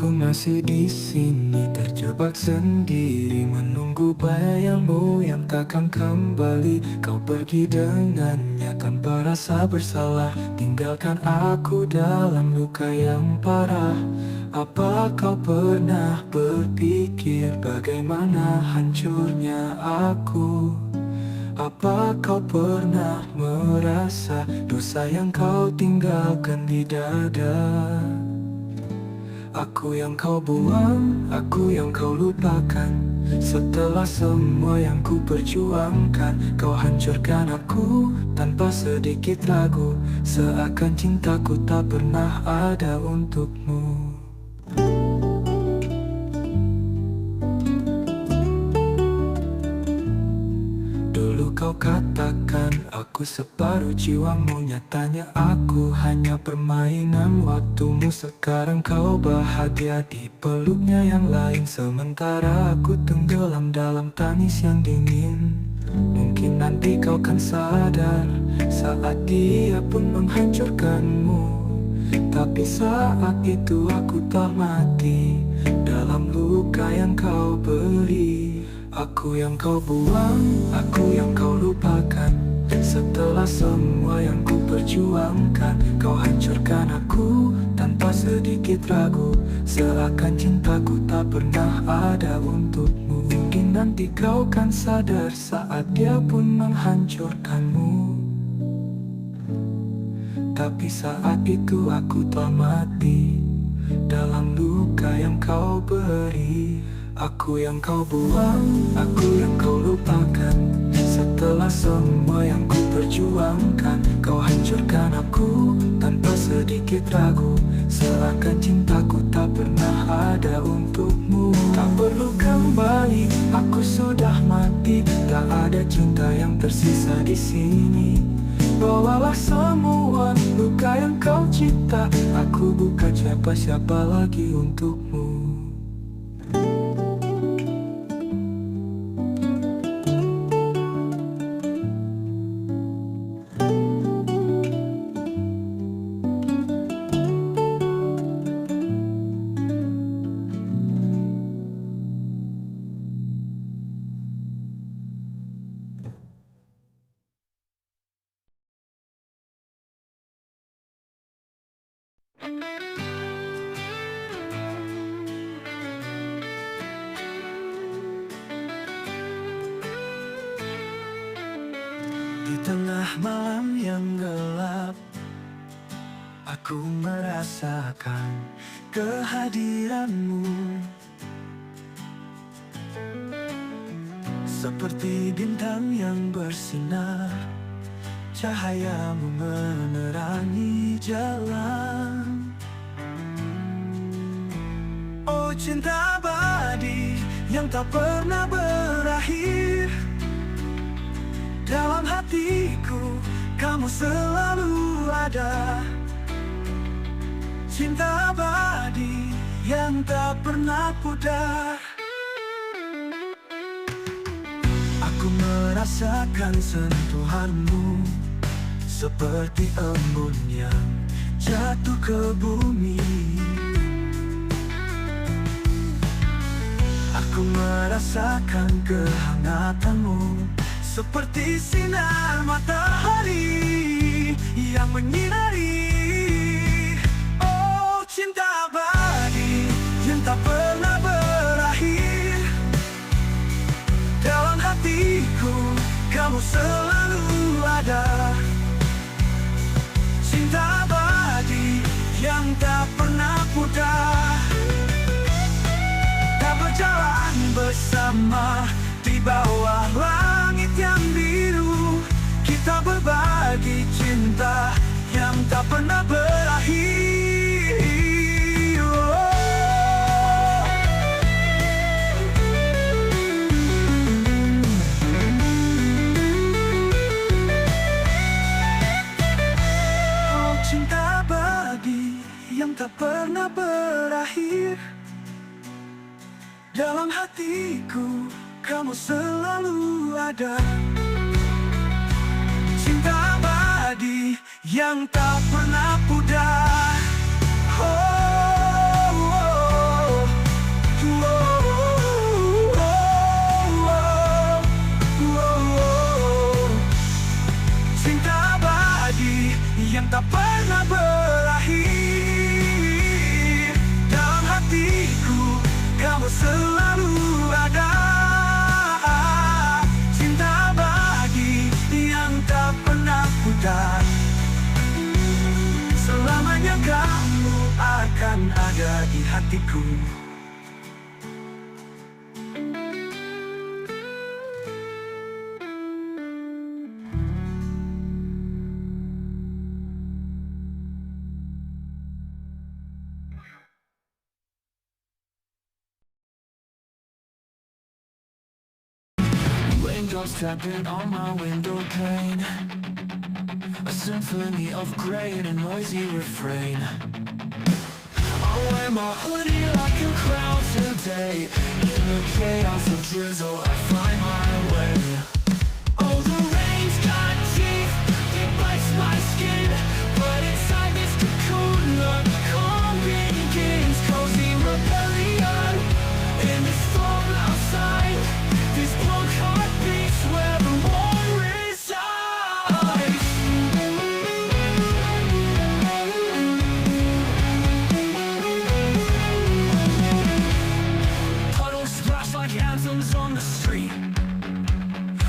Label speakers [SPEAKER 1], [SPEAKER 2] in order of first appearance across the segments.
[SPEAKER 1] Aku masih di sini terjebak sendiri, menunggu bayangmu yang takkan kembali. Kau pergi dengannya tanpa rasa bersalah, tinggalkan aku dalam luka yang parah. Apa kau pernah berpikir bagaimana hancurnya aku? Apa kau pernah merasa dosa yang kau tinggalkan di dada? Aku yang kau buang, aku yang kau lupakan. Setelah semua yang ku perjuangkan, kau hancurkan aku tanpa sedikit ragu. Seakan cintaku tak pernah ada untukmu. Dulu kau katakan aku separuh jiwamu, nyatanya aku hanya permainan waktumu. Sekarang kau bahagia di peluknya yang lain, sementara aku tenggelam dalam tangis yang dingin. Mungkin nanti kau kan sadar saat dia pun menghancurkanmu. Tapi saat itu aku tak mati dalam luka yang kau beri. Aku yang kau buang, aku yang kau lupakan. Setelah semua yang ku perjuangkan, kau hancurkan aku tanpa sedikit ragu. Seakan cintaku tak pernah ada untukmu. Mungkin nanti kau kan sadar saat dia pun menghancurkanmu. Tapi saat itu aku telah mati dalam luka yang kau beri. Aku yang kau buang, aku yang kau lupakan. Setelah semua yang ku perjuangkan, kau hancurkan aku tanpa sedikit ragu. Seakan cintaku tak pernah ada untukmu. Tak perlu kembali, aku sudah mati. Tak ada cinta yang tersisa di sini. Bawalah semua luka yang kau cipta. Aku bukan siapa-siapa lagi untukmu. Di tengah malam yang gelap, aku merasakan kehadiranmu. Seperti bintang yang bersinar, cahayamu menerangi jalan. Oh cinta abadi yang tak pernah berakhir, dalam hatiku kamu selalu ada. Cinta abadi yang tak pernah pudar. Aku merasakan sentuhanmu seperti embun yang jatuh ke bumi. Aku merasakan kehangatanmu seperti sinar matahari yang menyinari. Oh cinta abadi yang tak pernah berakhir, dalam hatiku kamu selalu ada. Cinta abadi yang tak pernah pudar. Tak berjalan bersama di bawah langit yang biru, kita berbagi cinta yang tak pernah berakhir. Oh cinta abadi yang tak pernah berakhir, dalam hatiku kamu selalu ada. Cinta abadi yang tak pernah pudar. Oh, oh, oh. yang tak pernah berakhir. Dalam hatiku kamu selalu ada, cinta abadi yang tak pernah pudar. Selamanya kamu akan ada di hatiku. Raindrops tapping on my window pane, a symphony of gray and a noisy refrain. I'll wear my hoodie like a crown today. In the chaos of drizzle I find my way. Oh, the rain's got teeth, it bites my skin, but inside this cocoon the calm begins. Cozy rebellion in the storm outside. This punk heart beats where the war resides. Puddles splash like anthems on the street.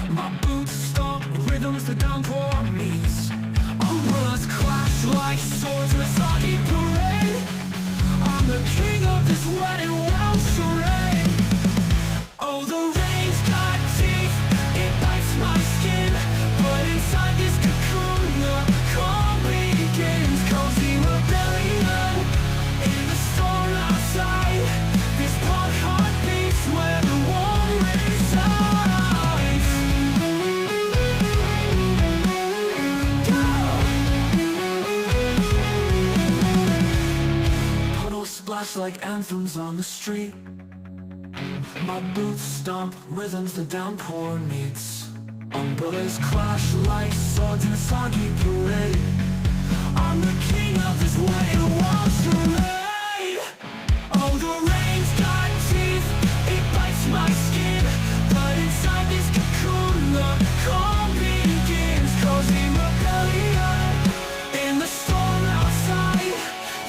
[SPEAKER 1] My boots stomp rhythms the downpour meets. Umbrellas clash like swords in a soggy parade. I'm the king of this wet and wild charade. Oh, the rain's got teeth, it bites my skin, but inside this cocoon the calm begins. Cozy rebellion in the storm outside. This punk heart beats where the warm resides. Puddles splash like anthems on the street. My boots stomp rhythms the downpour meets. Umbrellas clash like swords in a soggy parade. I'm the king of this wet and wild charade. Oh, the rain's got teeth, it bites my skin, but inside this cocoon the calm begins. Cozy rebellion in the storm outside.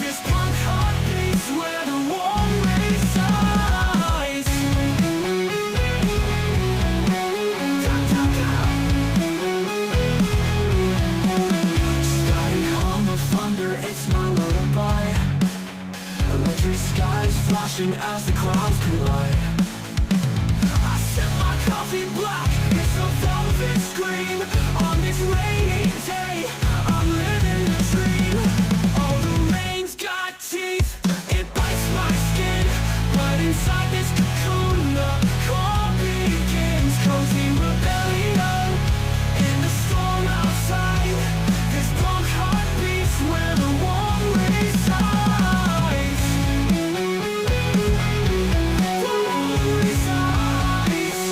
[SPEAKER 1] This punk heart beats where the warm resides. Static hum of thunder, it's my lullaby. Electric skies flashing as the clouds collide. I sip my coffee black, it's a velvet scream. On this rainy day, I'm living a dream. Oh, the rain's got teeth, it bites my skin, but inside this cocoon the calm begins. Cozy rebellion in the storm outside. This punk heart beats where the warm resides. Warm resides.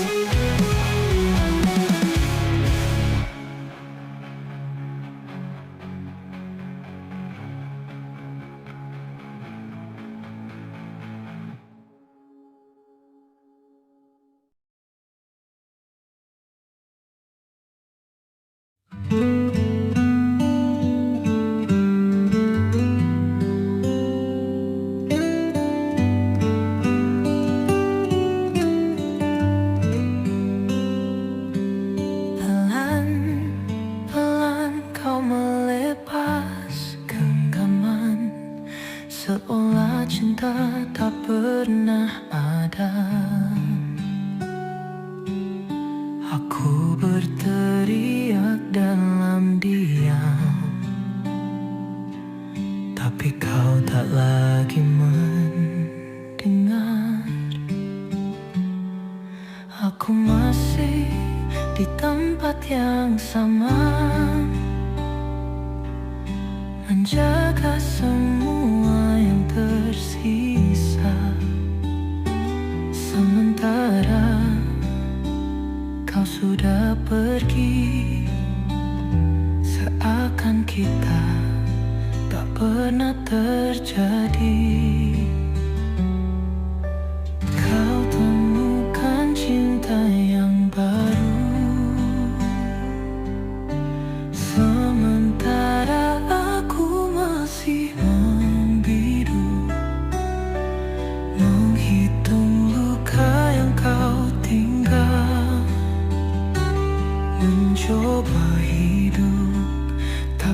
[SPEAKER 1] Pelan-pelan kau melepas genggaman, seolah cinta tak pernah ada. Aku berteriak dalam diam, tapi kau tak lagi mendengar. Aku masih di tempat yang sama, menjaga semua yang tersisa. Sementara kau sudah pergi, seakan kita tak pernah terjadi. Kau temukan cinta yang baru, sementara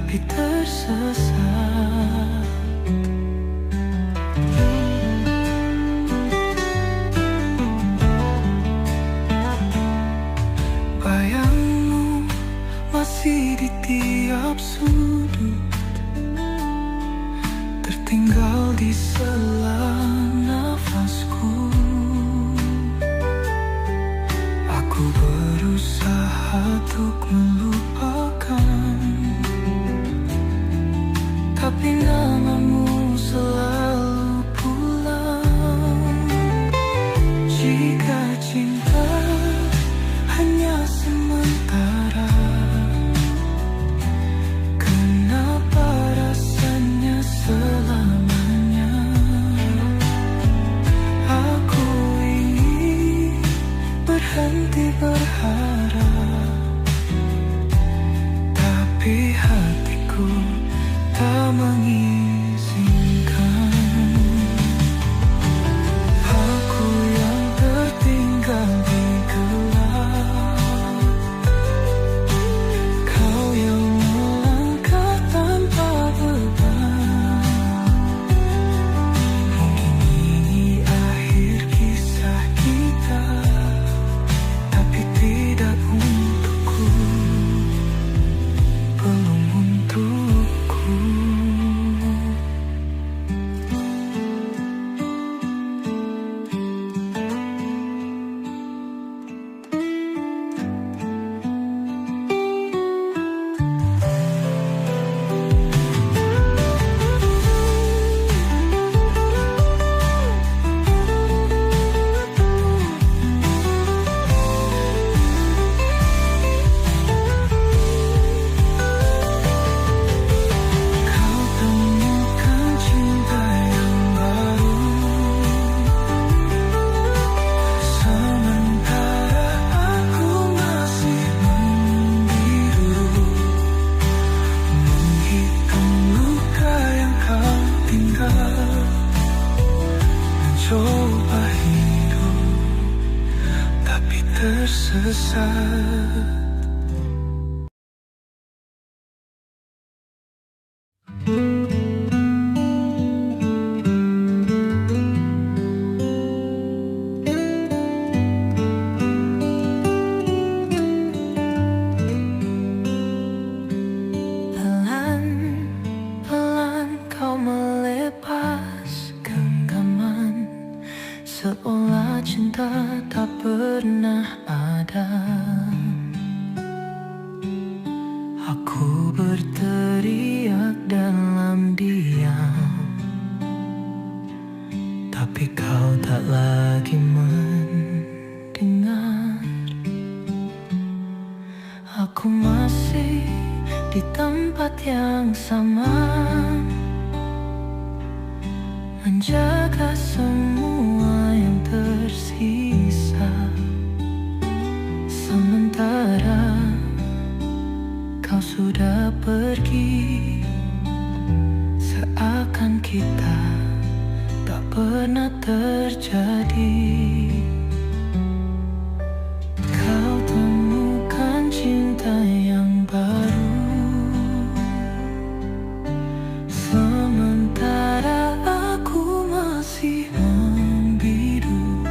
[SPEAKER 1] tapi tersesat. Bayangmu masih di tiap sudut, tertinggal di sela nafasku. Aku berusaha untuk melupakan, tapi namamu selalu pulang. Jika cinta hanya sementara, kenapa rasanya selamanya? Aku ingin berhenti berharap, tapi hatiku tak mengizinkan. Aku yang tertinggal di gelap, kau yang melangkah tanpa beban. Mungkin ini akhir kisah kita, tapi tidak untukku, belum untukku. Kau temukan cinta yang baru, sementara aku masih membiru, menghitung luka yang kau tinggal, mencoba hidup tapi tersesat. Pelan-pelan kau melepas genggaman, seolah cinta tak pernah ada. Aku berteriak dalam diam, tapi kau tak lagi mendengar. Aku masih di tempat yang sama, menjaga semua yang tersisa. Sementara kau sudah pergi, seakan kita tak pernah terjadi. Kau temukan cinta yang baru, sementara aku masih membiru,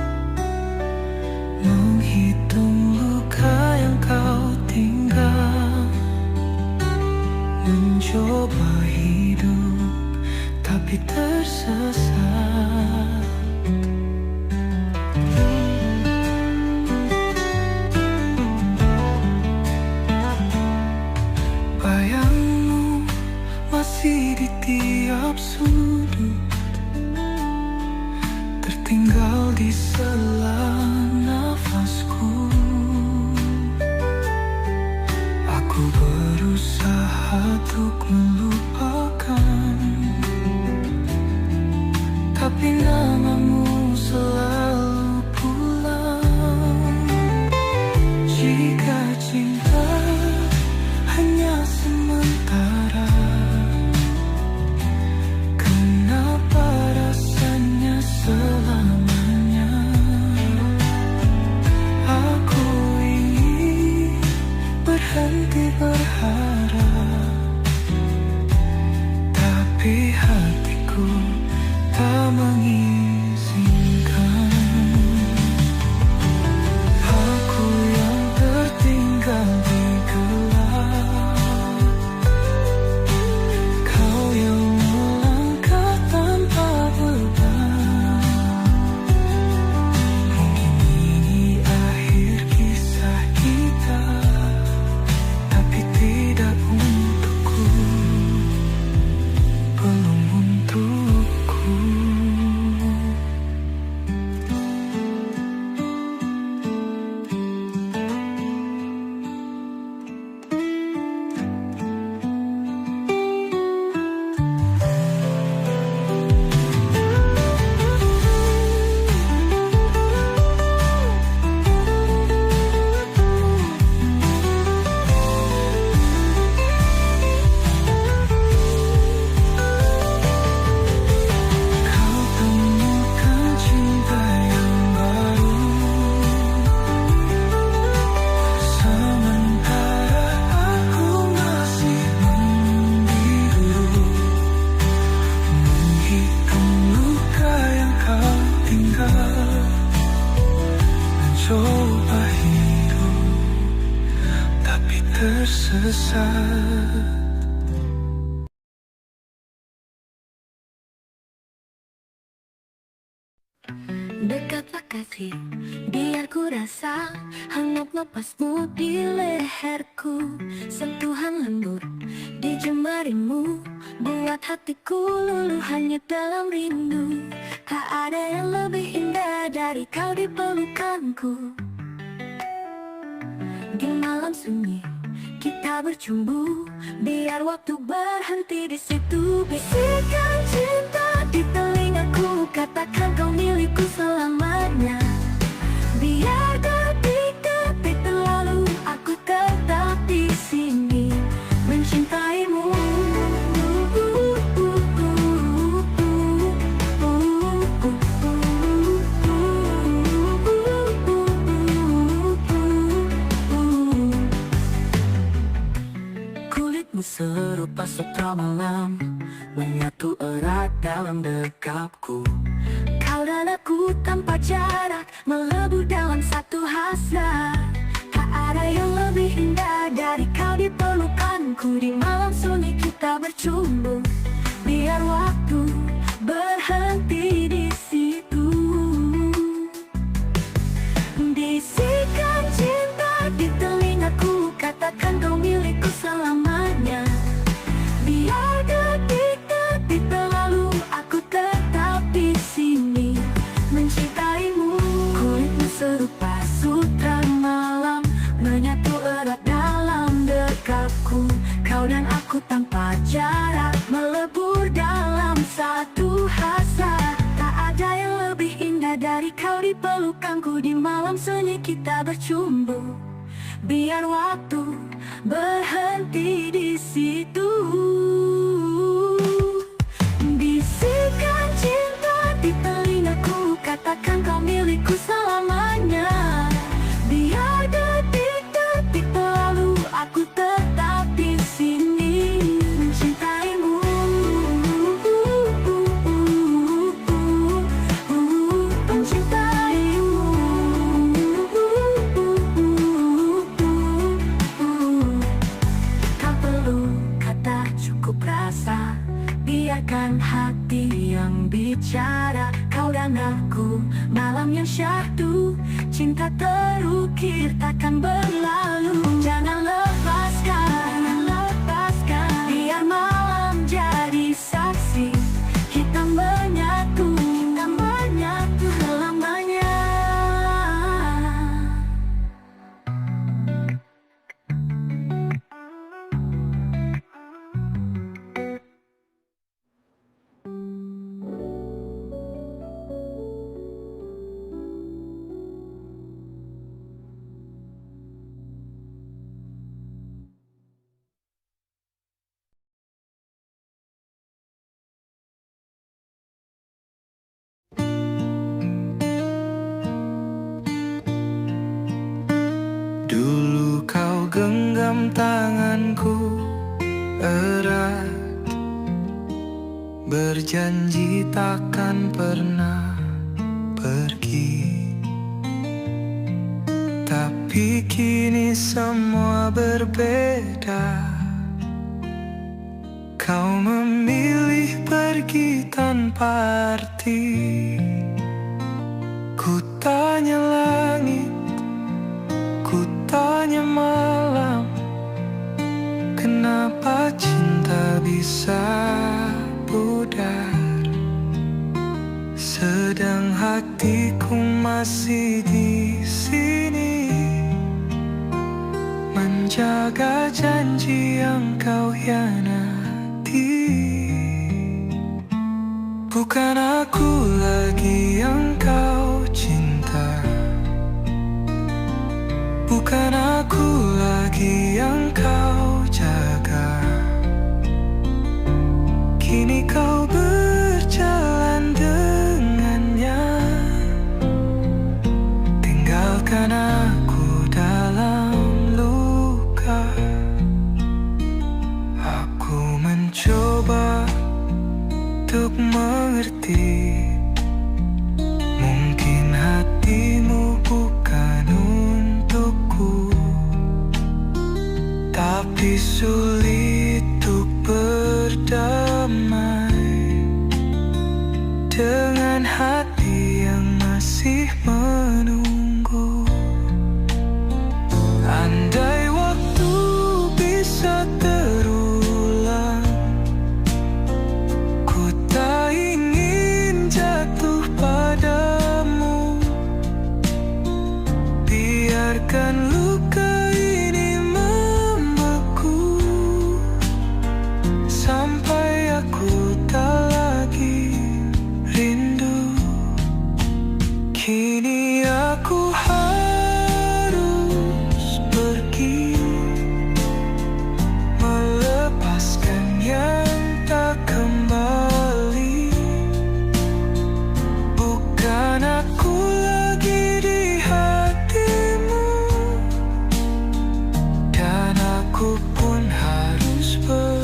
[SPEAKER 1] menghitung luka yang kau tinggal, mencoba hidup tapi tersesat. Bayangmu masih di tiap sudut, tertinggal di sela nafasku. Aku berusaha untuk melupakan, tapi namamu selalu pulang. Jika cinta hanya sementara, kenapa rasanya selamanya? Aku ingin berhenti berharap,
[SPEAKER 2] Dekatlah kasih, biar ku rasa hangat lepasmu di leherku. Sentuhan lembut di jemarimu buat hatiku luluh hanya dalam rindu. Tak ada yang lebih indah dari kau di pelukanku. Di malam sunyi kita bercumbu, biar waktu berhenti di situ. Bisikan cinta di telingaku, katakan kau milikku selamanya. Biar detik-detik berlalu, aku tetap di sini mencintaimu. Serupa sutra malam menyatu erat dalam dekapku. Kau dan aku tanpa jarak melebur dalam satu hasrat. Tak ada yang lebih indah dari kau di pelukanku. Di malam sunyi kita bercumbu, biar waktu berhenti di situ. Bisikan cinta di telingaku, katakan kau milikku selamanya. Biar detik-detik berlalu, aku tetap di sini mencintaimu. Kulitmu serupa sutra malam menyatu erat dalam dekapku. Kau dan aku tanpa jarak melebur dalam satu hasrat. Tak ada yang lebih indah dari kau di pelukanku. Di malam sunyi kita bercumbu, biar waktu berhenti di situ. Bisikan cinta di telingaku, katakan kau milikku selamanya. Biar detik-detik berlalu, aku tetap di sini mencintaimu. Biarkan hati yang bicara, kau dan aku, malam yang syahdu. Cinta terukir takkan berlalu. Jangan lepaskan, biar malam jadi saksi. Kita menyatu selamanya.
[SPEAKER 1] Dulu kau genggam tanganku erat, berjanji takkan pernah pergi. Tapi kini semua berbeda. Kau memilih pergi tanpa arti. Ku tanya langit, ku tanya malam, kenapa cinta bisa pudar, sedang hatiku masih di sini menjaga janji yang kau hianati. Bukan aku lagi yang kau cinta, bukan aku lagi yang kau jaga. Kini kau berjalan dengannya, tinggalkan aku dalam luka. Aku mencoba untuk mengerti, mungkin hatimu bukan untukku, tapi sulit untuk berdamai dengan hati yang masih sampai aku tak lagi rindu. Kini aku harus pergi, melepaskan yang tak kembali. Bukan aku lagi di hatimu, dan aku pun harus berlalu.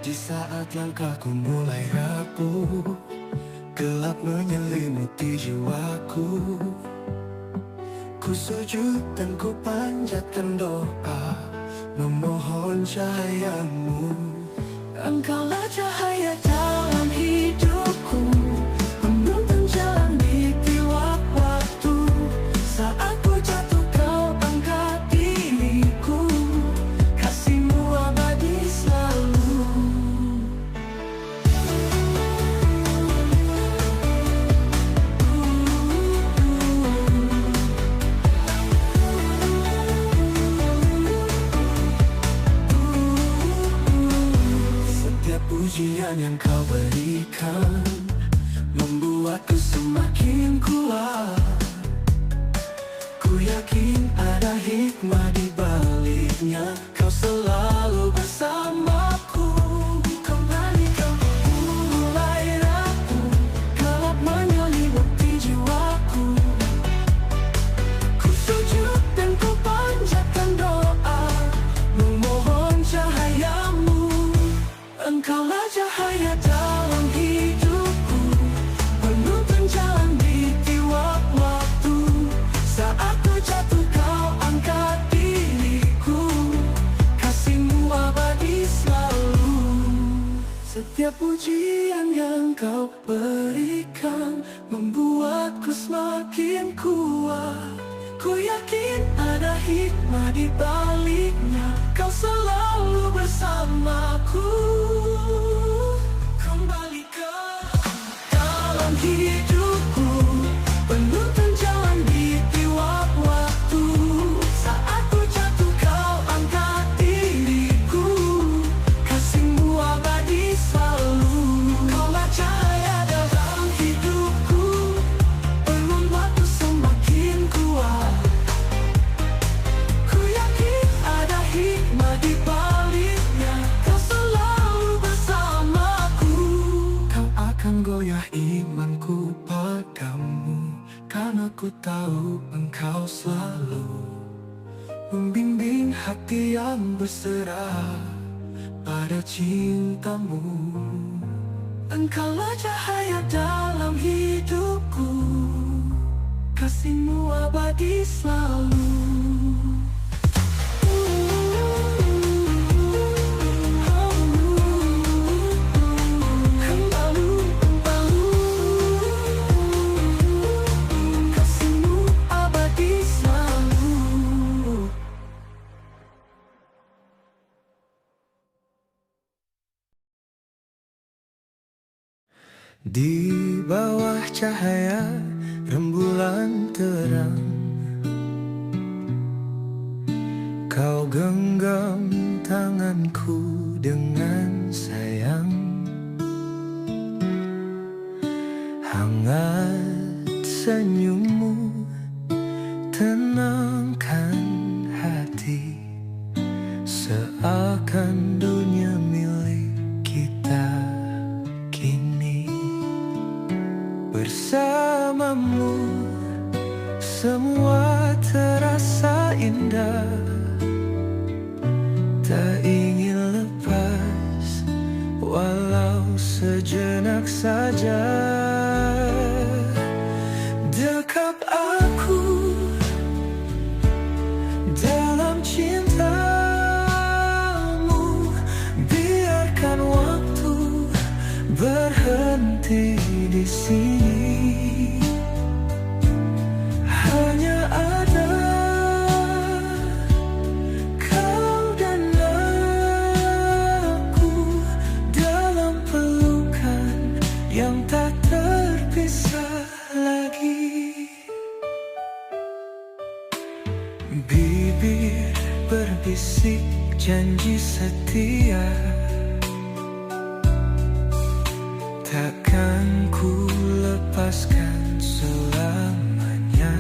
[SPEAKER 1] Di saat langkahku mulai rapuh, gelap menyelimuti jiwaku. Ku sujud dan ku panjatkan doa, memohon cahayamu. Engkaulah cahaya dalam hidupku, menuntun jalan di tiap waktu. Saat ku jatuh kau angkat diriku, kasihmu abadi selalu. Setiap pujian yang kau berikan membuatku semakin kuat. Ku yakin ada hikmah di baliknya, kau selalu bersamaku. Kembali kau mulai rapuh, gelap menyelimuti jiwaku. Ku sujud dan ku panjatkan doa, memohon cahayamu. Engkaulah cahaya dalam hidupku, penuntun jalan di tiap waktu. Saat ku jatuh kau angkat diriku, kasihmu abadi selalu. Setiap pujian yang kau berikan membuatku semakin kuat. Ku yakin ada hikmah di baliknya, kau selalu bersamaku. Kembali ke dalam hidupku, penuntun jalan di tiap waktu. Saat ku jatuh kau angkat diriku, kasihmu abadi selalu. Kaulah cahaya dalam hidupku, membuatku semakin kuat. Ku yakin ada hikmah di baliknya, kau selalu bersamaku. Kau akan goyah imanku padamu, karena ku tahu engkau selalu membimbing hati yang berserah pada cintamu. Engkaulah cahaya dalam hidupku, kasihmu abadi selalu. Kasihmu abadi selalu. Di bawah cahaya rembulan terang, kau genggam tanganku dengan sayang. Hangat senyummu tenangkan hati, seakan dunia milik kita kini. Bersamamu semua terasa indah, tak ingin lepas walau sejenak saja. fisik janji setia. Takkan ku lepaskan selamanya.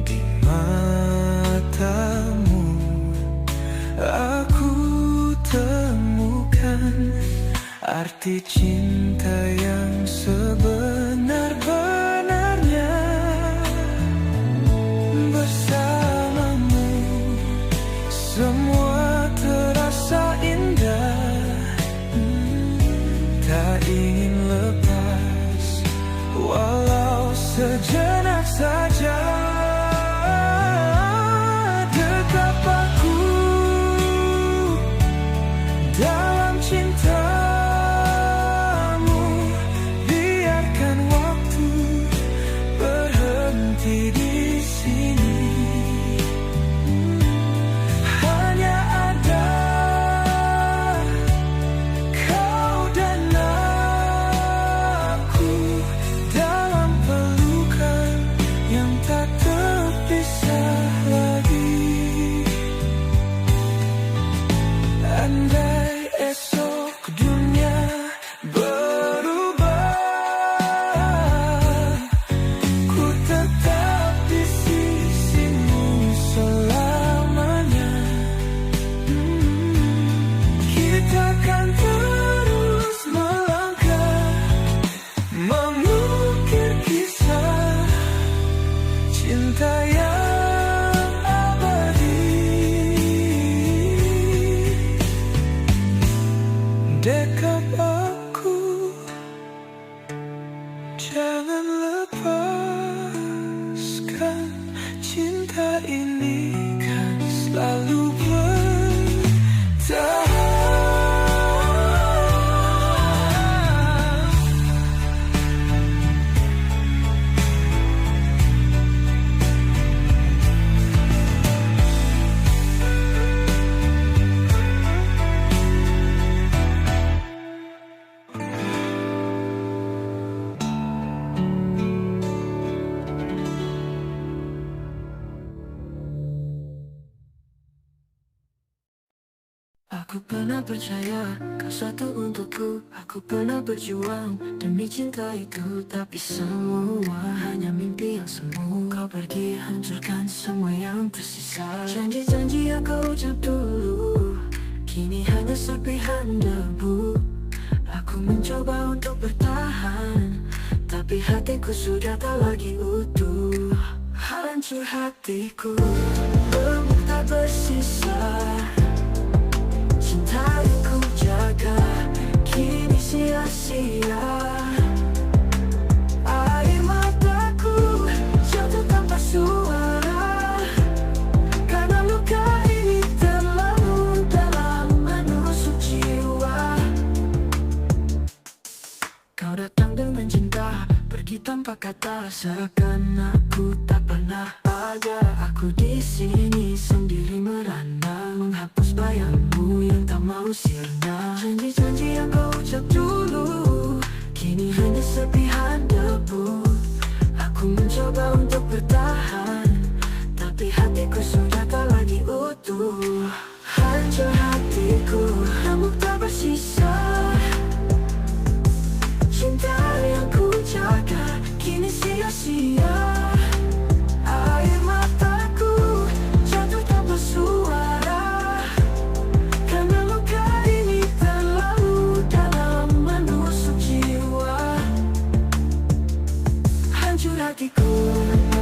[SPEAKER 1] Di matamu aku temukan arti cinta yang sebenar-benarnya. Bersamamu semua terasa indah. Tak ingin lepas walau sejenak saja. Tetap aku dalam cintamu. Biarkan waktu berhenti di sini. Hanya ada kau dan aku dalam pelukan yang tak terpisah lagi. Andai esok dunia berubah, ku tetap di sisimu selamanya. Kita kan terus melangkah, mengukir kisah cinta yang abadi. Dekap aku, jangan lepaskan. Cinta ini kan selalu bertahan.
[SPEAKER 2] Aku pernah percaya kau satu untukku. Aku pernah berjuang demi cinta itu. Tapi semua hanya mimpi yang semu. Kau pergi hancurkan semua yang tersisa. Janji-janji yang kau ucap dulu kini hanya serpihan debu. Aku mencoba untuk bertahan, tapi hatiku sudah tak lagi utuh. Hancur hatiku, remuk tak bersisa. Cinta yang ku jaga kini sia-sia. Air mataku jatuh tanpa suara, karena luka ini terlalu dalam menusuk jiwa. Kau datang dengan cinta, pergi tanpa kata, seakan aku tak pernah ada. Aku di sini sendiri merana, menghapus bayangmu yang tak mau sirna. Janji-janji yang kau ucap dulu kini hanya serpihan debu. Aku mencoba untuk bertahan, tapi hatiku sudah tak lagi utuh. Hancur hatiku, remuk tak bersisa. Cinta yang ku jaga kini sia-sia. Air mataku jatuh tanpa suara, karena luka ini terlalu dalam menusuk jiwa. Hancur hatiku,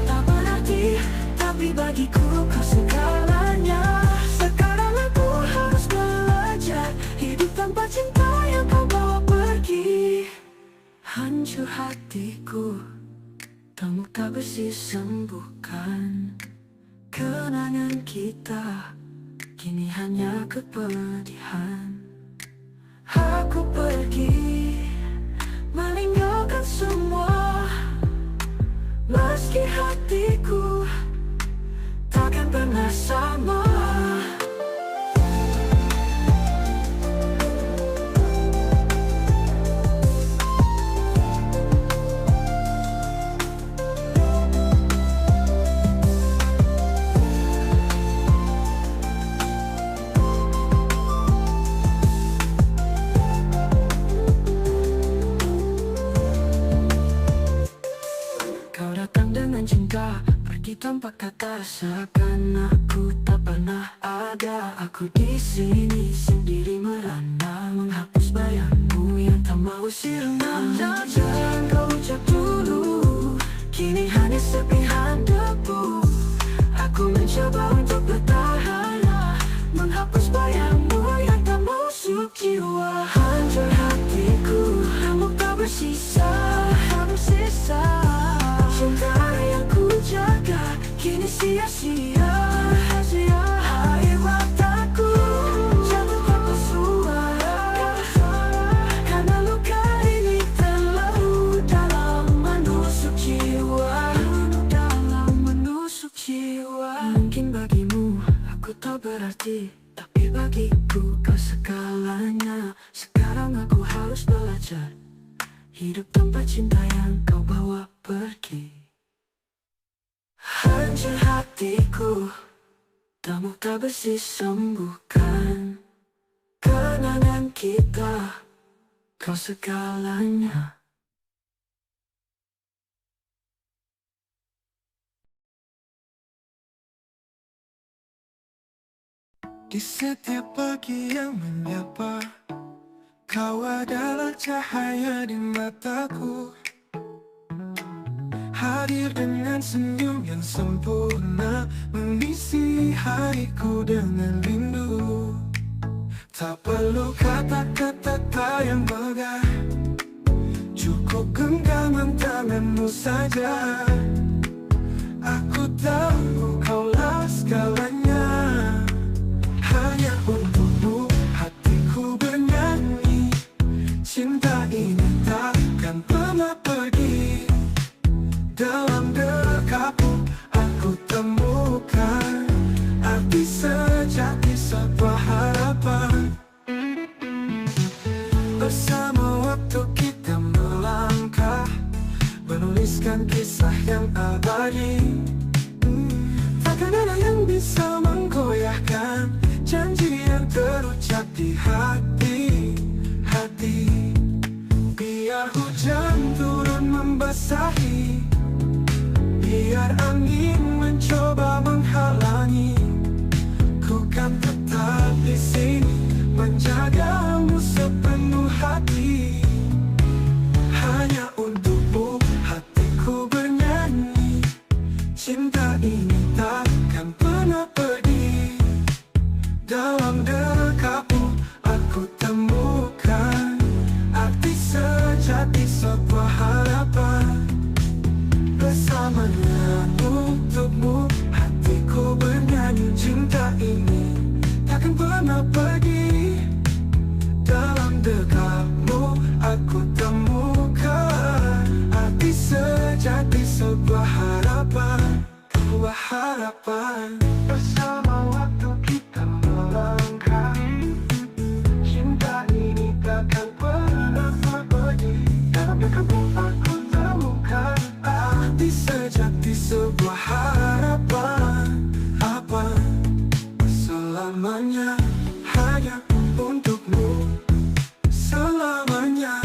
[SPEAKER 2] tak berarti, tapi bagiku kau segalanya. Sekarang aku harus belajar hidup tanpa cinta yang kau bawa pergi. Hancur hatiku, remuk tak bersih sembuhkan. Kenangan kita kini hanya kepedihan. Aku pergi meninggalkan semua, meski hatiku takkan pernah sama. tanpa kata seakan aku tak pernah ada. Aku di sini sendiri merana, menghapus bayangmu yang tak mau sirna. Jangan kau ucap dulu, kini hanya serpihan debu. Aku mencoba untuk bertahan, menghapus bayangmu yang tak masuk jiwa. Hancur hatiku, namun tak bersisa, tak bersisa. Cinta yang ku jaga kini sia-sia, sia. Air mataku jatuh tanpa suara, karena luka ini terlalu dalam menusuk jiwa, dalam menusuk jiwa. Mungkin bagimu aku tak berarti, tapi bagiku kau segalanya. Sekarang aku harus belajar hidup tanpa cinta yang kau bawa pergi. Hancur hatiku, tamu tak bersih sembuhkan kenangan kita, kau segalanya.
[SPEAKER 1] Di setiap pagi yang menyapa, kau adalah cahaya di mataku. Hadir dengan senyum yang sempurna, mengisi hariku dengan rindu. Tak perlu kata-kata yang megah, cukup genggaman tanganmu saja. Aku tahu kaulah segalanya. Hanya untukmu hatiku bernyanyi. Cinta ini takkan pernah pergi. Dalam dekapmu aku temukan arti sejati sebuah harapan. Bersama waktu kita melangkah, menuliskan kisah yang abadi. Takkan ada yang bisa menggoyahkan janji yang terucap di hati. Biar hujan turun membasahi, biar angin mencoba menghalangi, ku kan tetap di sini menjagamu sepenuh hati. Hanya untukmu hatiku bernyanyi. Cinta ini takkan pernah pergi. Dalam dekapmu aku temukan arti sejati sebuah harapan. Bersamanya untukmu hatiku bernyanyi. Cinta ini takkan pernah pergi. Dalam dekapmu aku temukan arti sejati sebuah harapan. Sebuah harapan. Bersama waktu kita melangkah, cinta ini takkan pernah pergi. Dalam dekapmu aku temukan arti sejati sebuah harapan. Apa selamanya hanya untukmu, selamanya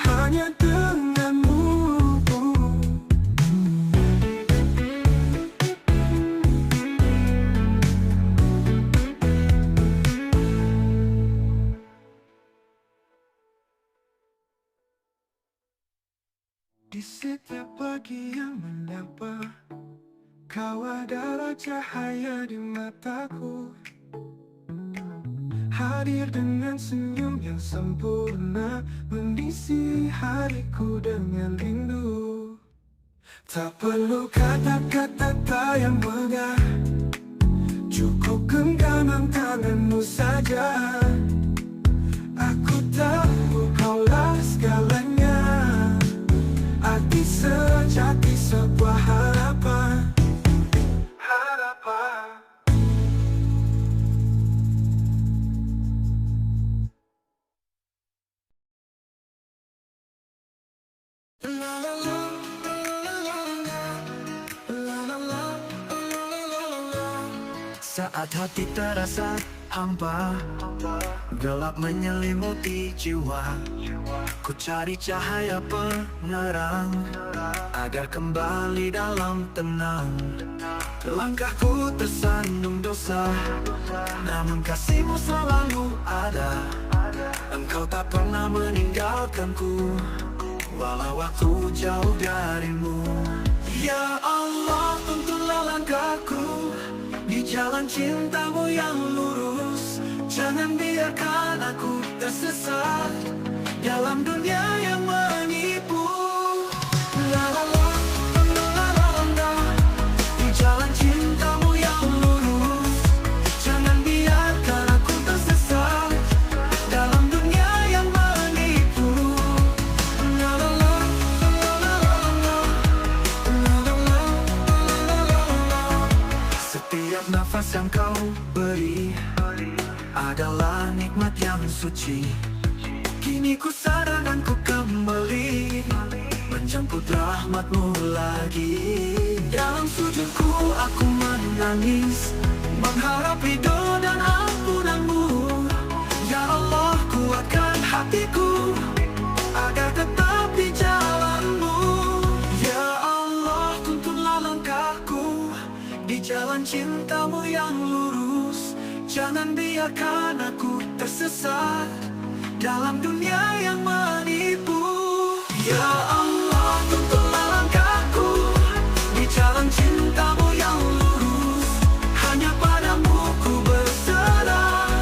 [SPEAKER 1] hanya denganmu. Di setiap pagi yang menyapa, kau adalah cahaya di mataku. Hadir dengan senyum yang sempurna, mengisi hariku dengan rindu. Tak perlu kata-kata yang megah, cukup genggaman tanganmu saja. Aku tahu kaulah segalanya. Arti sejati sebuah harapan. Harapan.
[SPEAKER 2] Saat hati terasa
[SPEAKER 1] hampa, gelap menyelimuti jiwa. Ku cari cahaya penerang agar kembali dalam tenang. Langkahku tersandung dosa, namun kasih-Mu selalu ada. Engkau tak pernah meninggalkanku, walau aku jauh dari-Mu. Ya Allah, tuntunlah langkahku di jalan cinta-Mu yang lurus. Jangan biarkan aku tersesat dalam dunia yang menipu. La la la, la la la la, di jalan cinta-Mu yang lurus. Jangan biarkan aku tersesat dalam dunia yang menipu. La la la, la la la la, la la la, la la la. Setiap nafas yang Kau beri adalah nikmat yang suci. Kini ku sadar dan ku kembali menjemput rahmat-Mu lagi. Dalam sujudku aku menangis, mengharap ridho dan ampunan-Mu. Ya Allah, kuatkan hatiku agar tetap di jalan-Mu. Ya Allah, tuntunlah langkahku di jalan cinta-Mu yang lurus. Jangan biarkan aku tersesat dalam dunia yang menipu. Ya Allah, tuntunlah langkahku di jalan cinta-Mu yang lurus. Hanya pada-Mu ku berserah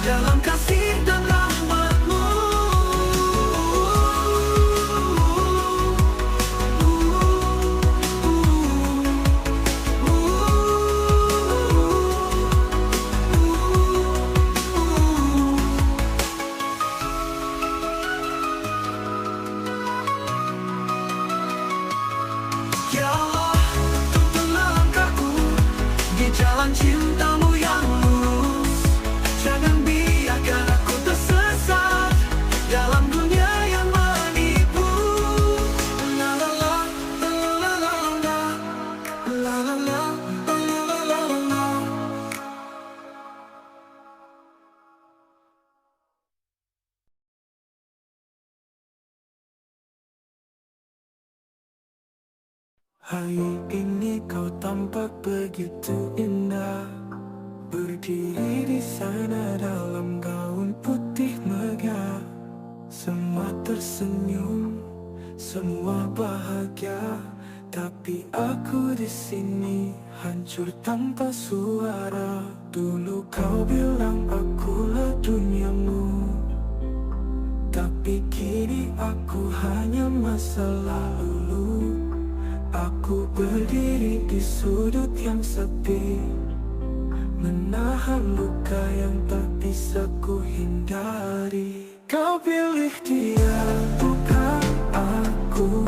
[SPEAKER 1] dalam kasih dan rahmat-Mu. Ya Allah, tuntunlah langkahku di jalan cinta-Mu yang lurus. Jangan biarkan aku tersesat dalam dunia yang menipu. La la la, la la la la, la la la, la la la la. Hari ini Kau tampak begitu indah, berdiri di sana dalam gaun putih megah. Semua tersenyum, semua bahagia, tapi aku di sini hancur tanpa suara. Dulu Kau bilang akulah duniamu, tapi kini aku hanya masa lalu. Aku berdiri di sudut yang sepi, menahan luka yang tak bisa ku hindari. Kau pilih dia, bukan aku.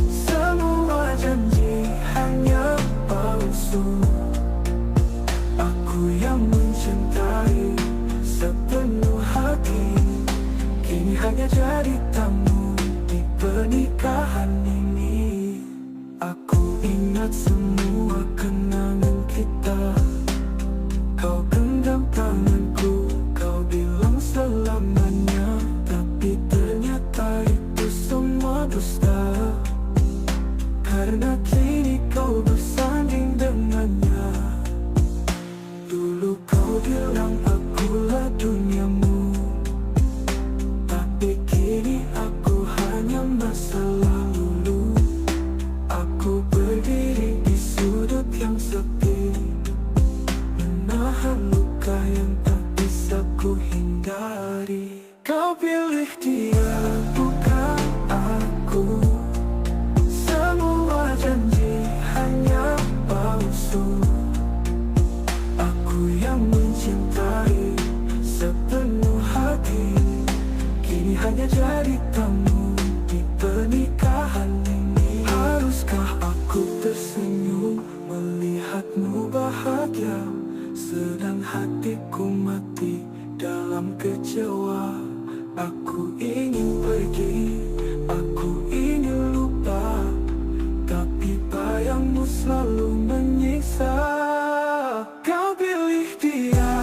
[SPEAKER 1] Semua janji hanya palsu. Aku yang mencintai sepenuh hati, kini hanya jadi tamu di pernikahan ini. Aku ingat semua kenangan kita. Kau genggam tanganku, Kau bilang selamanya, tapi ternyata itu semua dusta. Karena kini Kau bersanding dengannya. Dulu Kau bilang akulah duniamu, tapi kini aku hanya masa lalu. Aku berdiri di sudut yang sepi, menahan luka yang tak bisa ku hindari. Kau pilih dia, bukan aku. Semua janji hanya palsu. Aku yang mencintai sepenuh hati, kini hanya jadi tamu di pernikahan ini. Haruskah aku tersenyum melihatmu bahagia, sedang hatiku mati dalam kecewa. Aku ingin pergi, aku ingin lupa, tapi bayangmu selalu menyiksa. Kau pilih dia,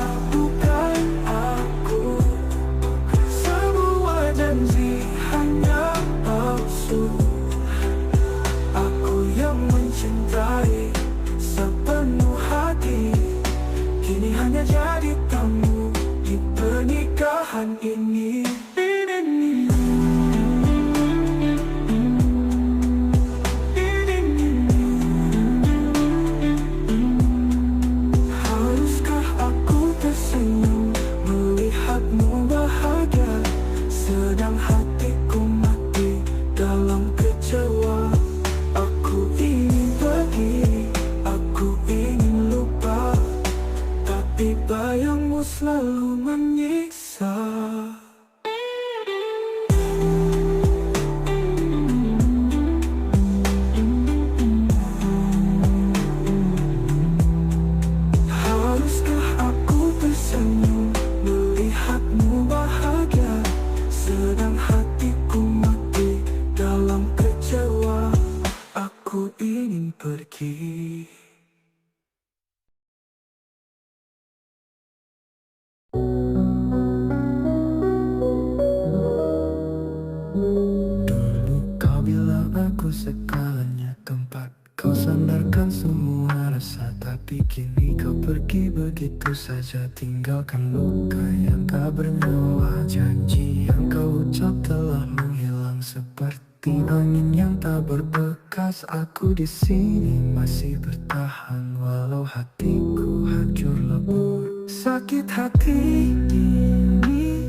[SPEAKER 1] Aku segalanya, tempat kau sandarkan semua rasa. Tapi kini kau pergi begitu saja, tinggalkan luka yang tak bernyawa. Janji yang kau ucap telah menghilang seperti angin yang tak berbekas. Aku di sini masih bertahan walau hatiku hancur lebur. Sakit hati ini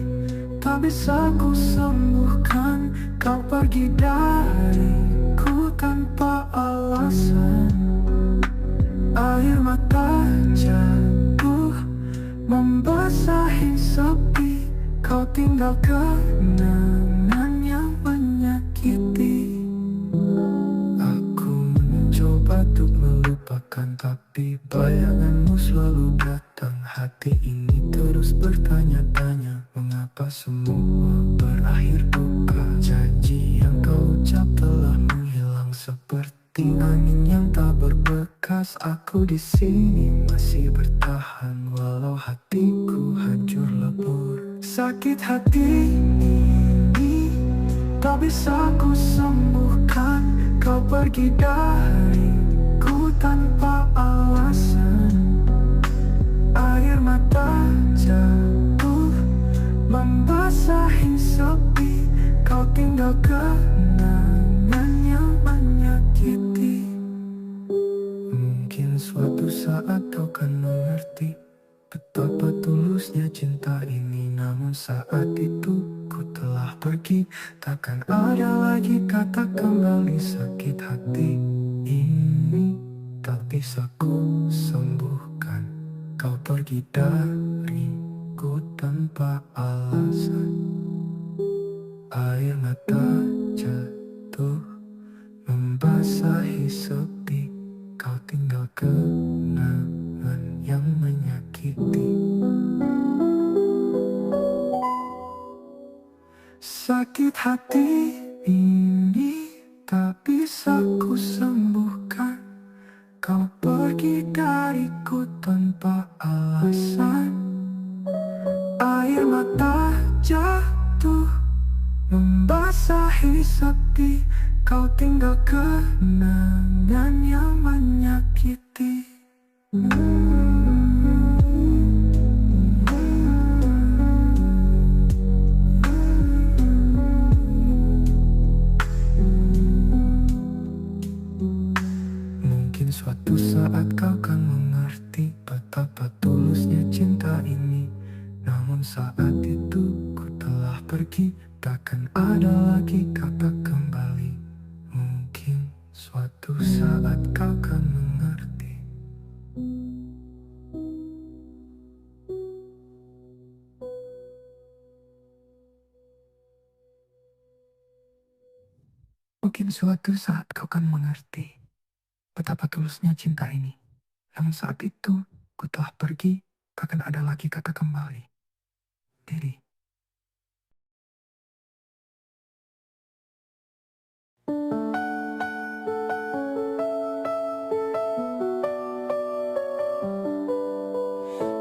[SPEAKER 1] tak bisa ku sembuhkan. Kau pergi dariku tanpa alasan. Air mata jatuh membasahi sepi. Kau tinggal kenangan yang menyakiti. Aku mencoba untuk melupakan, tapi bayanganmu selalu datang. Hati ini terus bertanya-tanya, mengapa semua berakhir duka. Janji yang kau ucap telah menghilang seperti angin yang tak berbekas. Aku di sini masih bertahan walau hatiku hancur lebur. Sakit hati ini tak bisa ku sembuhkan. Kau pergi dariku tanpa alasan. Air mata jatuh membasahi sepi. Kau tinggal kenangan yang menyakiti. Mungkin suatu saat kau kan mengerti betapa tulusnya cinta ini. Namun saat itu ku telah pergi, takkan ada lagi kata kembali. Sakit hati ini tak bisa ku sembuhkan. Kau pergi dariku tanpa alasan. Air mata jatuh membasahi sepi. Kau tinggal kenangan yang menyakiti. Sakit hati ini tak bisa ku sembuhkan. Kau pergi dariku tanpa alasan. Air mata jatuh membasahi sepi. Kau tinggal kenangan yang menyakiti. Suatu saat kau kan mengerti betapa tulusnya cinta ini. Namun saat itu ku telah pergi, takkan ada lagi kata kembali. Mungkin suatu saat kau kan mengerti. Mungkin suatu saat kau kan mengerti betapa tulusnya cinta ini. Namun saat itu ku telah pergi, takkan ada lagi kata kembali. Diri.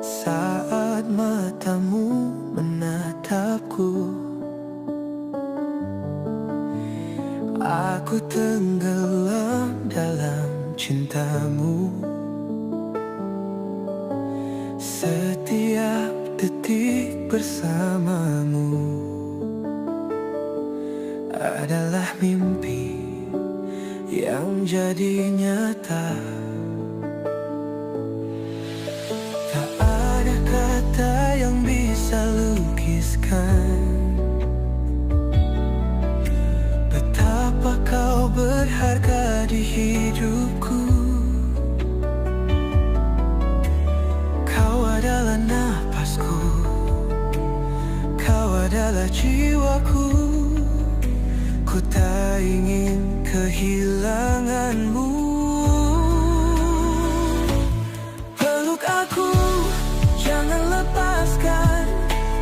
[SPEAKER 1] Saat matamu menatapku, aku tenggelam dalam cintamu. Setiap detik bersamamu adalah mimpi yang jadi nyata. Tak ada kata yang bisa lukiskan betapa kau berharga di hidupku. Kau adalah napasku, kau adalah jiwaku. Ku tak ingin kehilanganmu. Peluk aku, jangan lepaskan.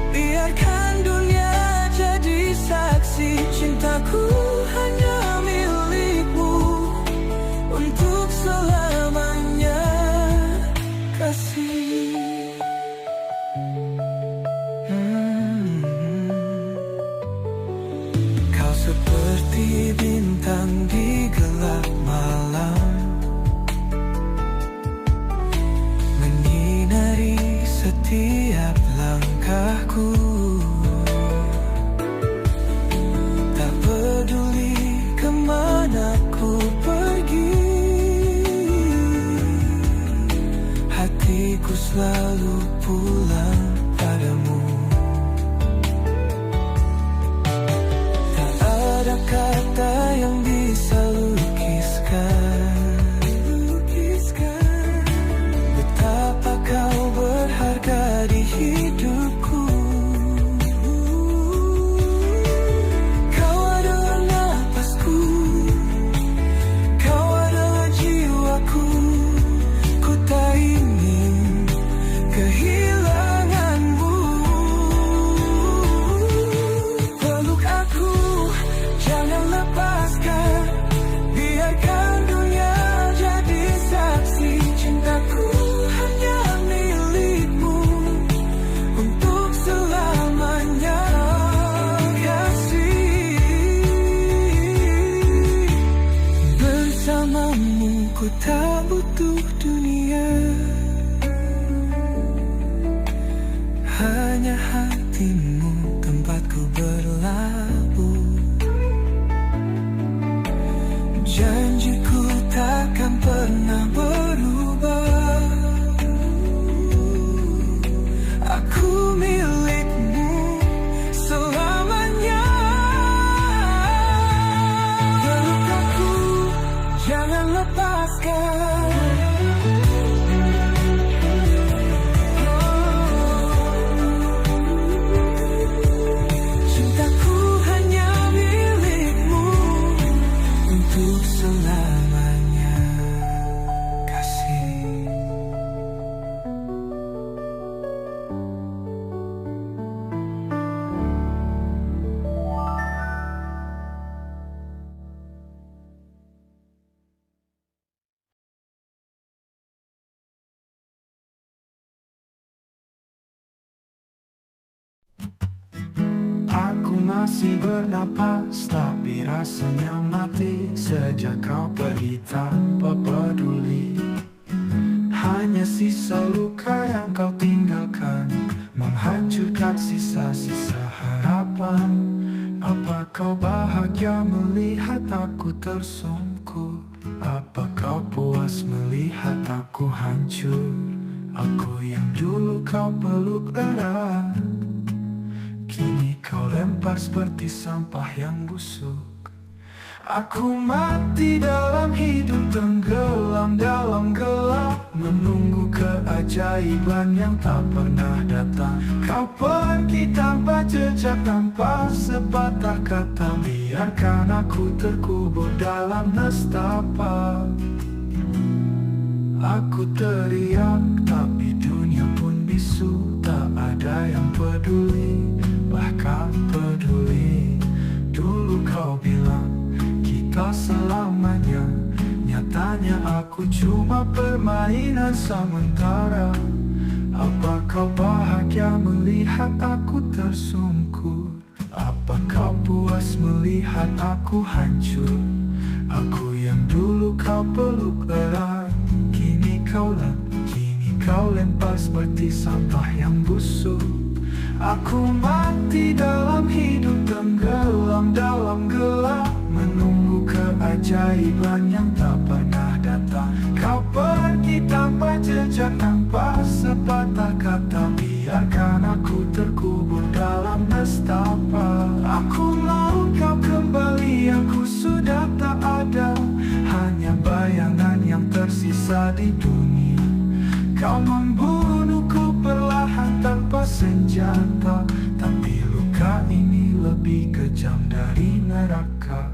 [SPEAKER 1] Biarkan dunia jadi saksi. Cintaku hanya milikmu untuk selamanya, kasih. Kau seperti bintang di selalu pulang padamu. Tak ada kata yang bisa lukiskan betapa kau berharga di hidupku. Kau adalah napasku, kau adalah jiwaku. Ku tak ingin kehilanganmu. Peluk aku, jangan lepaskan. Biarkan dunia jadi saksi. Cintaku hanya milikmu untuk selamanya. Kasih, bersamamu ku tak butuh dunia, hanya hatimu tempatku berlabuh. Janjiku takkan pernah berubah. Aku milikmu selamanya. Peluk aku, jangan lepaskan. Cintaku hanya milikmu untuk selamanya. Kasih. Aku masih bernapas, tapi rasanya mati sejak kau pergi tanpa peduli. Hanya sisa luka yang kau tinggalkan, menghancurkan sisa-sisa harapan. Apa kau bahagia melihat aku tersungkur? Apa kau puas melihat aku hancur? Aku yang dulu kau peluk erat, kini kau lempar seperti sampah yang busuk. Aku mati dalam hidup, tenggelam dalam gelap, menunggu keajaiban yang tak pernah datang. Kau pergi tanpa jejak, tanpa sepatah kata. Biarkan aku terkubur dalam nestapa. Aku teriak, tapi dunia pun bisu. Tak ada yang peduli, bahkan peduli. Dulu kau bilang kita selamanya, nyatanya aku cuma permainan sementara. Apa kau bahagia melihat aku tersungkur? Apa kau puas melihat aku hancur? Aku yang dulu kau peluk erat, kini kau lempar seperti sampah yang busuk. Aku mati dalam hidup, tenggelam dalam gelap, menunggu keajaiban yang tak pernah datang. Kau pergi tanpa jejak, tanpa sepatah kata. Biarkan aku terkubur dalam nestapa. Aku mau kau kembali, aku sudah tak ada, hanya bayangan yang tersisa di dunia. Kau membunuhku perlahan tanpa senjata, tapi luka ini lebih kejam dari neraka.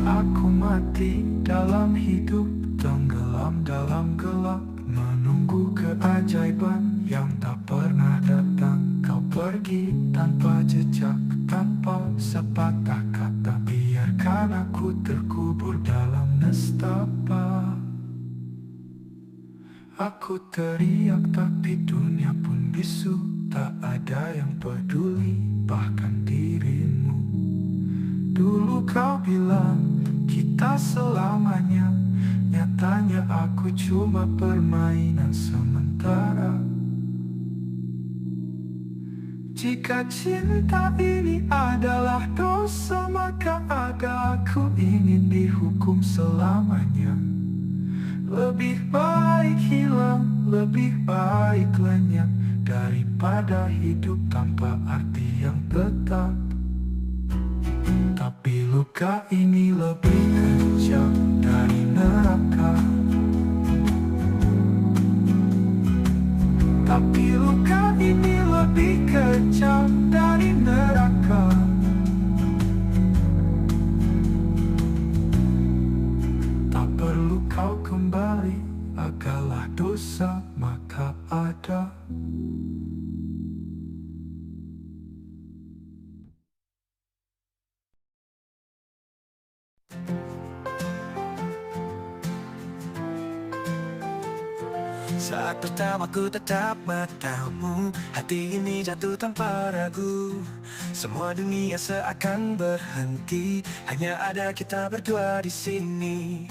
[SPEAKER 1] Aku mati dalam hidup, tenggelam dalam gelap, menunggu keajaiban yang tak pernah datang. Kau pergi tanpa jejak, tanpa sepatah kata. Biarkan aku terkubur dalam nestapa. Aku teriak, tapi dunia pun bisu. Tak ada yang peduli, bahkan dirimu. Dulu kau bilang kita selamanya, nyata nyatanya aku cuma permainan sementara. Jika cinta ini adalah dosa, maka aku ingin dihukum selamanya. Lebih baik hilang, lebih baik lenyap, daripada hidup tanpa arti yang tetap. Tapi luka ini lebih kejam dari neraka. Tapi luka ini lebih kejam dari neraka. Tak perlu kau kembali, agalah dosa maka ada. Saat pertama ku tatap matamu, hati ini jatuh tanpa ragu. Semua dunia seakan berhenti, hanya ada kita berdua di sini.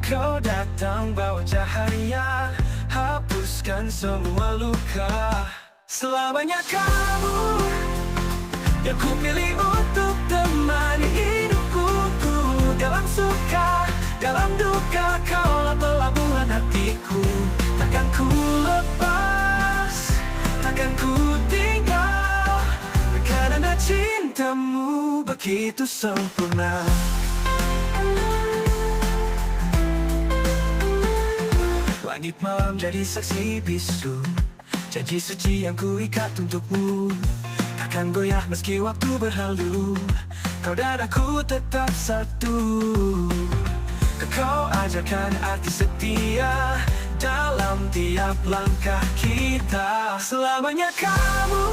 [SPEAKER 1] Kau datang bawa cahaya, hapuskan semua luka. Selamanya kamu yang ku pilih untuk temani hidupku. Dalam suka, dalam duka, kaulah pelabuhan hatiku. Takkan ku lepas, takkan ku tinggal, karena cintamu begitu sempurna. Langit malam jadi saksi bisu, janji suci yang ku ikat untukmu. Takkan goyah meski waktu berlalu, kau dan aku tetap satu. Kau ajarkan arti setia dalam tiap langkah kita. Selamanya kamu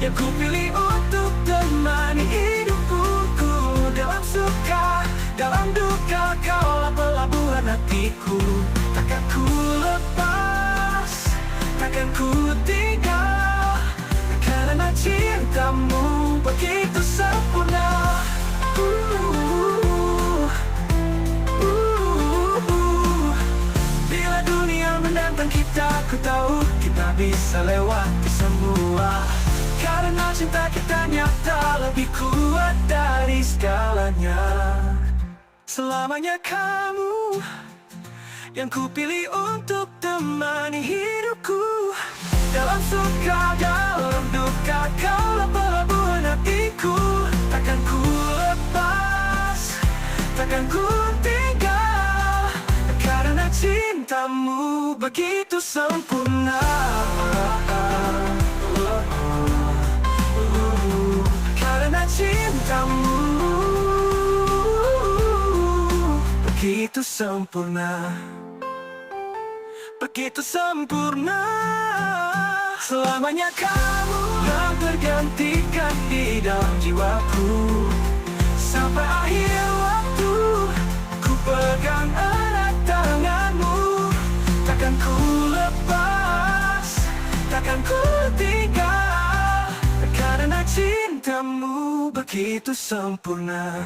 [SPEAKER 1] yang ku pilih untuk temani hidupku. Dalam suka, dalam duka, kaulah pelabuhan hatiku. Takkan ku lepas, takkan ku tinggal, karena cintamu begitu sempurna. Bila dunia menantang kita, ku tahu kita bisa lewati semua. Karena cinta kita nyata lebih kuat dari segalanya. Selamanya kamu yang ku pilih untuk temani hidupku. Dalam suka, dalam duka, kaulah pelabuhan hatiku. Takkan ku lepas, takkan ku tinggal, karena cintamu begitu sempurna. Karena cintamu begitu sempurna, begitu sempurna. Selamanya kamu yang tergantikan di dalam jiwaku. Sampai akhir waktu, ku pegang erat tanganmu. Takkan ku lepas, takkan ku tinggal, karena cintamu begitu sempurna.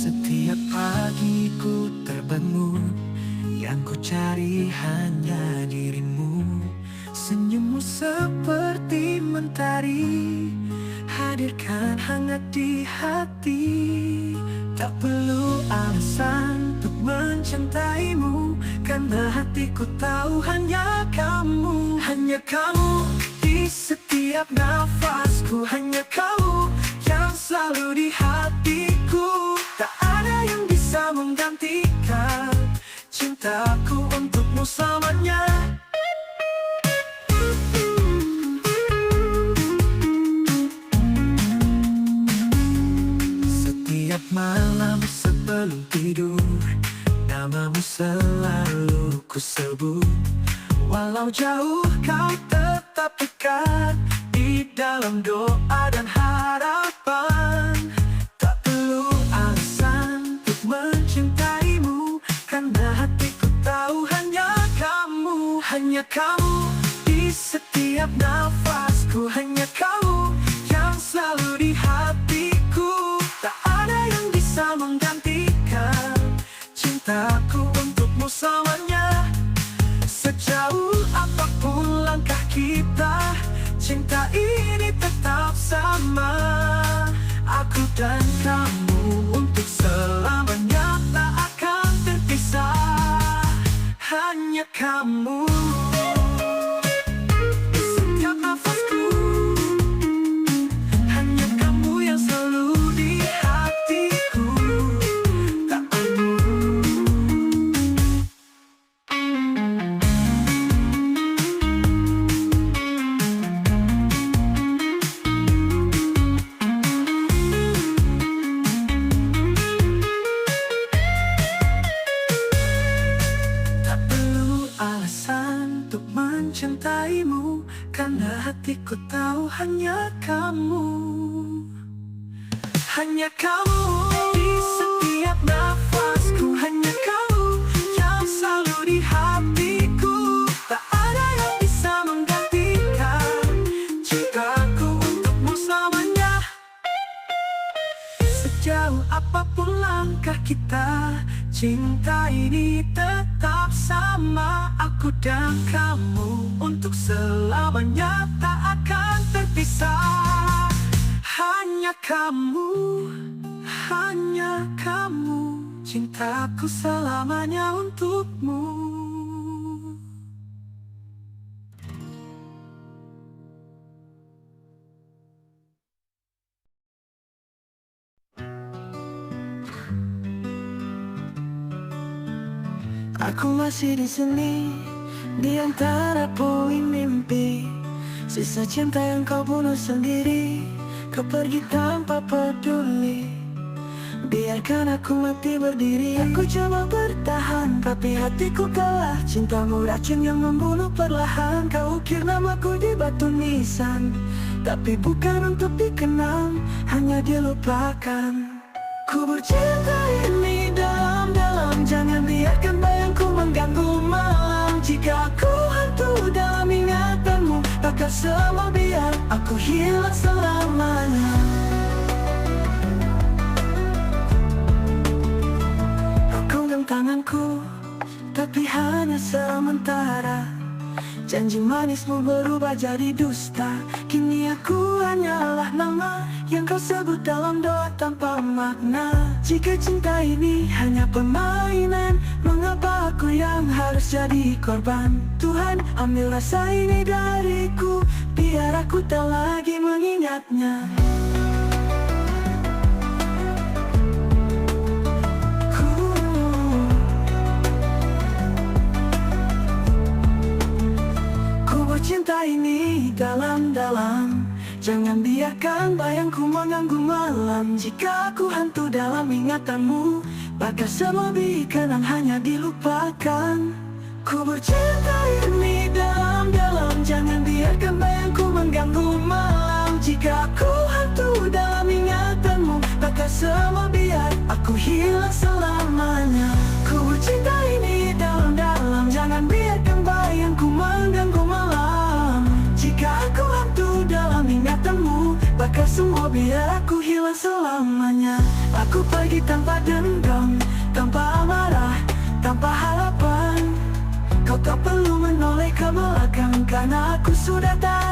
[SPEAKER 1] Setiap pagi ku terbangun, yang ku cari hanya dirimu. Senyummu seperti mentari, hadirkan hangat di hati. Tak perlu alasan untuk mencintaimu, karena hatiku tahu hanya kamu. Hanya kamu di setiap nafasku, hanya kamu yang selalu di hatiku. Tak ada yang bisa menggantikan cintaku untukmu selamanya. Setiap malam sebelum tidur, namamu selalu ku sebut. Walau jauh kau tetap dekat di di dalam doa dan harapan. Tak perlu alasan untuk mencintaimu, karena hatiku tahu hanya kamu. Hanya kamu di setiap nafasku, hanya kamu yang selalu di hatiku. Tak ada yang bisa menggantikan cintaku untukmu selamanya. Sejauh apapun langkah kita, cinta ini tetap sama. Aku dan kamu untuk selamanya tak akan terpisah. Hanya kamu di setiap nafasku, hanya kamu yang selalu di hatiku. Tak perlu. Tak perlu alasan untuk mencintaimu, karena hatiku tahu hanya kamu. Hanya kamu di setiap nafasku, hanya kamu yang selalu di hatiku. Tak ada yang bisa menggantikan cintaku untukmu selamanya. Sejauh apapun langkah kita, cinta ini tetap sama. Aku dan kamu untuk selamanya tak akan terpisah. Hanya kamu, hanya kamu, cintaku selamanya untukmu. Aku masih di sini, di antara puing mimpi. Sisa cinta yang kau bunuh sendiri, kau pergi tanpa peduli. Biarkan aku mati berdiri. Aku coba bertahan, tapi hatiku kalah. Cintamu racun yang membunuh perlahan. Kau ukir namaku di batu nisan, tapi bukan untuk dikenang, hanya dilupakan. Kubur cinta ini dalam-dalam, jangan biarkan bayangku mengganggu malam. Jika aku hantu dalam ingatanmu, bakal semua biar aku hilang selamanya. Kau genggam tanganku, tapi hanya sementara. Janji manismu berubah jadi dusta. Kini aku hanyalah nama yang kau sebut dalam doa tanpa makna. Jika cinta ini hanya permainan, mengapa aku yang harus jadi korban? Tuhan, ambil rasa ini dariku, biar aku tak lagi mengingatnya. Cinta ini dalam-dalam, jangan biarkan bayangku mengganggu malam. Jika aku hantu dalam ingatanmu, bakal semua biarkan hanya dilupakan. Kubur cinta ini dalam-dalam, jangan biarkan bayangku mengganggu malam. Jika aku hantu dalam ingatanmu, bakal semua biar aku hilang selamanya. Kubur cinta ini dalam-dalam, jangan biarkan bayangku mengganggu malam. Jika aku hantu dalam ingatanmu, bakal semua biar aku hilang selamanya. Aku pergi tanpa dendam, tanpa amarah, tanpa harapan. Kau tak perlu menoleh ke belakang, karena aku sudah tahu